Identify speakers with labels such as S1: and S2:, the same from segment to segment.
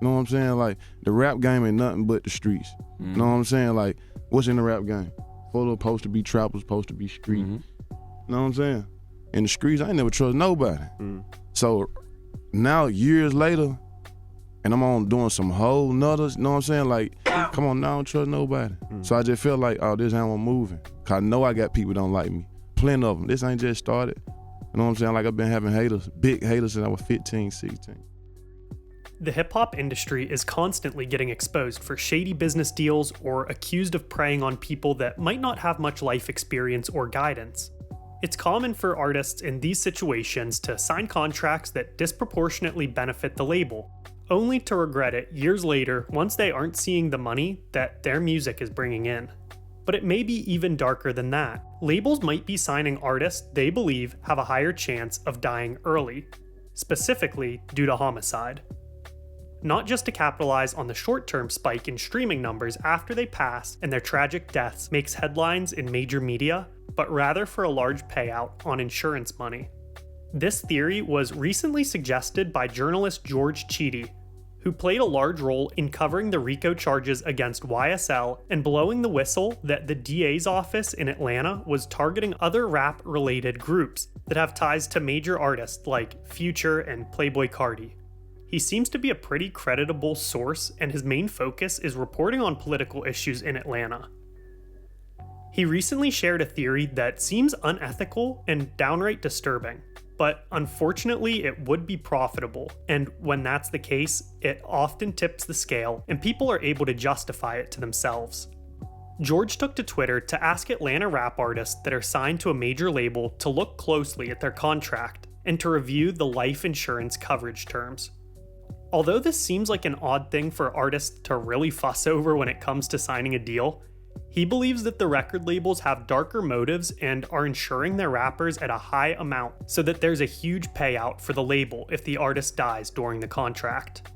S1: You know what I'm saying? Like, the rap game ain't nothing but the streets. You know what I'm saying? Like, what's in the rap game? Photo supposed to be trap, supposed to be street. You know what I'm saying? In the streets, I ain't never trust nobody. So now, years later, and I'm on doing some whole nutters, you know what I'm saying? Like, come on, now I don't trust nobody. So I just feel like, oh, this is how I'm moving. Cause I know I got people that don't like me. Plenty of them. This ain't just started. You know what I'm saying? Like, I've been having haters, big haters since I was 15, 16.
S2: The hip-hop industry is constantly getting exposed for shady business deals or accused of preying on people that might not have much life experience or guidance. It's common for artists in these situations to sign contracts that disproportionately benefit the label, only to regret it years later once they aren't seeing the money that their music is bringing in. But it may be even darker than that. Labels might be signing artists they believe have a higher chance of dying early, specifically due to homicide. Not just to capitalize on the short-term spike in streaming numbers after they pass and their tragic deaths makes headlines in major media, but rather for a large payout on insurance money. This theory was recently suggested by journalist George Chidi, who played a large role in covering the RICO charges against YSL and blowing the whistle that the DA's office in Atlanta was targeting other rap-related groups that have ties to major artists like Future and Playboi Carti. He seems to be a pretty creditable source, and his main focus is reporting on political issues in Atlanta. He recently shared a theory that seems unethical and downright disturbing, but unfortunately it would be profitable, and when that's the case, it often tips the scale and people are able to justify it to themselves. George took to Twitter to ask Atlanta rap artists that are signed to a major label to look closely at their contract and to review the life insurance coverage terms. Although this seems like an odd thing for artists to really fuss over when it comes to signing a deal, he believes that the record labels have darker motives and are insuring their rappers at a high amount so that there's a huge payout for the label if the artist dies during the contract.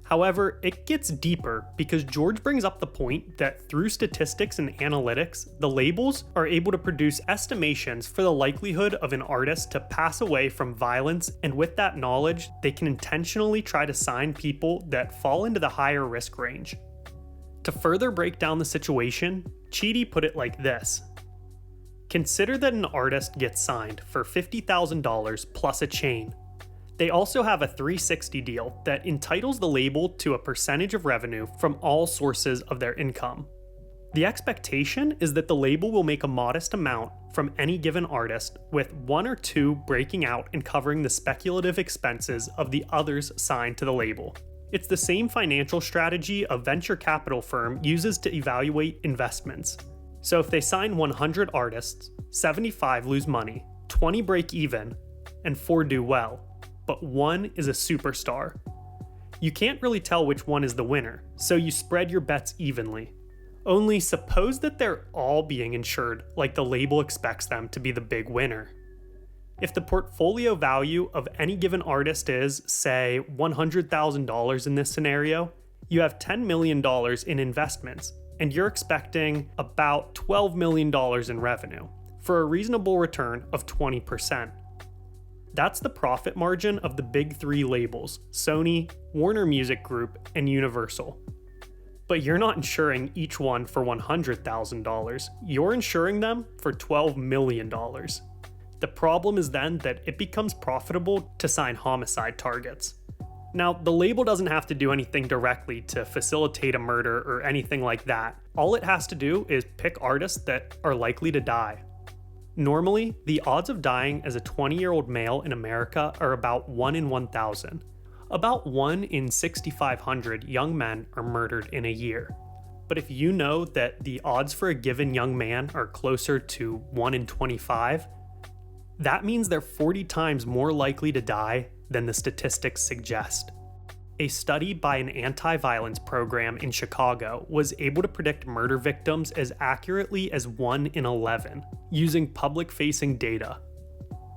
S2: However, it gets deeper because George brings up the point that through statistics and analytics, the labels are able to produce estimations for the likelihood of an artist to pass away from violence, and with that knowledge, they can intentionally try to sign people that fall into the higher risk range. To further break down the situation, Chidi put it like this. Consider that an artist gets signed for $50,000 plus a chain. They also have a 360 deal that entitles the label to a percentage of revenue from all sources of their income. The expectation is that the label will make a modest amount from any given artist, with one or two breaking out and covering the speculative expenses of the others signed to the label. It's the same financial strategy a venture capital firm uses to evaluate investments. So if they sign 100 artists, 75 lose money, 20 break even, and 4 do well. But one is a superstar. You can't really tell which one is the winner, so you spread your bets evenly. Only suppose that they're all being insured like the label expects them to be the big winner. If the portfolio value of any given artist is, say, $100,000 in this scenario, you have $10 million in investments, and you're expecting about $12 million in revenue, for a reasonable return of 20%. That's the profit margin of the big three labels, Sony, Warner Music Group, and Universal. But you're not insuring each one for $100,000, you're insuring them for $12 million. The problem is then that it becomes profitable to sign homicide targets. Now, the label doesn't have to do anything directly to facilitate a murder or anything like that. All it has to do is pick artists that are likely to die. Normally, the odds of dying as a 20-year-old male in America are about 1 in 1,000. About 1 in 6,500 young men are murdered in a year. But if you know that the odds for a given young man are closer to 1 in 25, that means they're 40 times more likely to die than the statistics suggest. A study by an anti-violence program in Chicago was able to predict murder victims as accurately as 1 in 11, using public-facing data.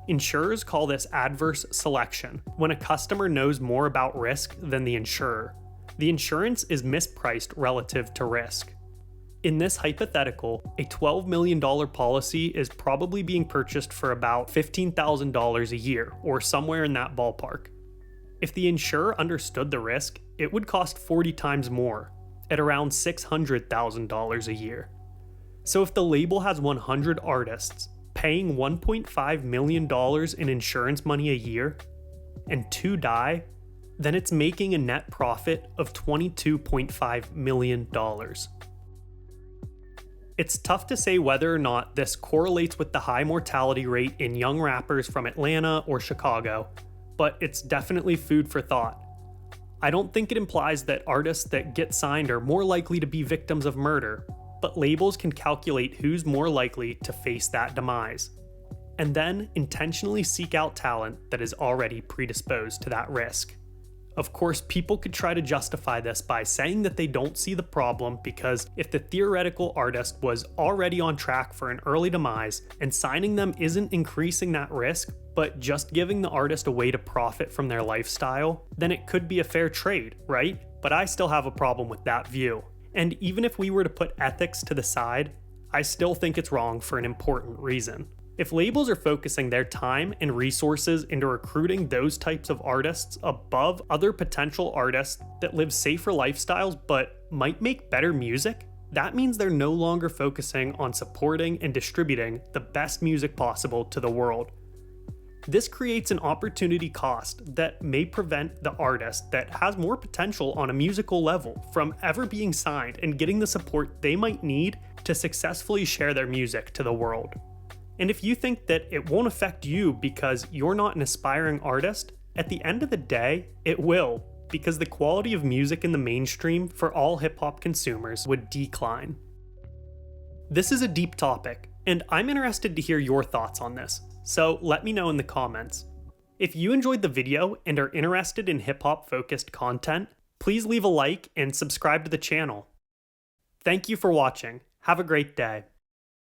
S2: Insurers call this adverse selection, when a customer knows more about risk than the insurer. The insurance is mispriced relative to risk. In this hypothetical, a $12 million policy is probably being purchased for about $15,000 a year, or somewhere in that ballpark. If the insurer understood the risk, it would cost 40 times more, at around $600,000 a year. So if the label has 100 artists paying $1.5 million in insurance money a year, and 2 die, then it's making a net profit of $22.5 million. It's tough to say whether or not this correlates with the high mortality rate in young rappers from Atlanta or Chicago, but it's definitely food for thought. I don't think it implies that artists that get signed are more likely to be victims of murder, but labels can calculate who's more likely to face that demise, and then intentionally seek out talent that is already predisposed to that risk. Of course, people could try to justify this by saying that they don't see the problem because if the theoretical artist was already on track for an early demise and signing them isn't increasing that risk, but just giving the artist a way to profit from their lifestyle, then it could be a fair trade, right? But I still have a problem with that view. And even if we were to put ethics to the side, I still think it's wrong for an important reason. If labels are focusing their time and resources into recruiting those types of artists above other potential artists that live safer lifestyles but might make better music, that means they're no longer focusing on supporting and distributing the best music possible to the world. This creates an opportunity cost that may prevent the artist that has more potential on a musical level from ever being signed and getting the support they might need to successfully share their music to the world. And if you think that it won't affect you because you're not an aspiring artist, at the end of the day, it will, because the quality of music in the mainstream for all hip-hop consumers would decline. This is a deep topic, and I'm interested to hear your thoughts on this, so let me know in the comments. If you enjoyed the video and are interested in hip-hop focused content, please leave a like and subscribe to the channel. Thank you for watching. Have a great day.